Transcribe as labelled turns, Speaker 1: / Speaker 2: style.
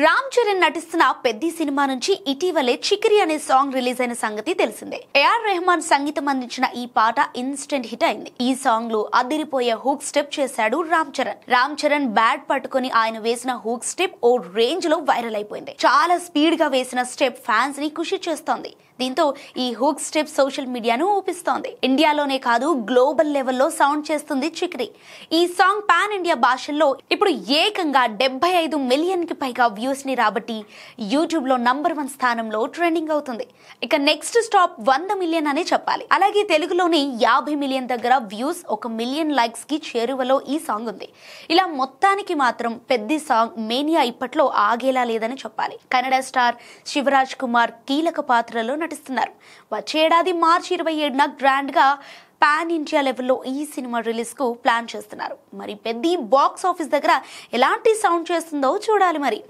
Speaker 1: రామ్ చరణ్ నటిస్తున్న పెద్ది సినిమా నుంచి ఇటీవలే చికిరి అనే సాంగ్ రిలీజ్ అయిన సంగతి తెలిసిందే. ఏఆర్ రెహమాన్ సంగీతం అందించిన ఈ పాట ఇన్స్టెంట్ హిట్ అయింది. ఈ సాంగ్ లో అదిరిపోయే హూక్ స్టెప్ చేశాడు రామ్ చరణ్ బ్యాట్ పట్టుకుని ఆయన వేసిన హూక్ స్టెప్ ఓ రేంజ్ లో వైరల్ అయిపోయింది. చాలా స్పీడ్ గా వేసిన స్టెప్ ఫ్యాన్స్ ని ఖుషి చేస్తోంది. దీంతో ఈ హుక్ స్టెప్ సోషల్ మీడియాను ఊపిస్తోంది. ఇండియాలోనే కాదు గ్లోబల్ లెవెల్లో సౌండ్ చేస్తుంది చికిరి. ఈ సాంగ్ పాన్ ఇండియా భాషల్లో ఇప్పుడు ఏకంగా 75 మిలియన్ కి పైగా వ్యూస్ ని రాబట్టి యూట్యూబ్ లో నంబర్ 1 స్థానంలో ట్రెండింగ్ అవుతుంది. ఇక నెక్స్ట్ స్టాప్ 100 మిలియన్ అనే చెప్పాలి. అలాగే తెలుగులోని 50 మిలియన్ దగ్గర వ్యూస్, 1 మిలియన్ లైక్స్ కి చేరువలో ఈ సాంగ్ ఉంది. ఇలా మొత్తానికి మాత్రం పెద్ద సాంగ్ మేనియా ఇప్పట్లో ఆగేలా లేదని చెప్పాలి. కన్నడ స్టార్ శివరాజ్ కుమార్ కీలక పాత్రలో నటిస్తున్నారు. వచ్చే ఏడాది మార్చి 27న గ్రాండ్ గా పాన్ ఇండియా లెవెల్లో ఈ సినిమా రిలీజ్ కు ప్లాన్ చేస్తున్నారు. మరి పెద్ద బాక్స్ ఆఫీస్ దగ్గర ఎలాంటి సౌండ్ చేస్తుందో చూడాలి మరి.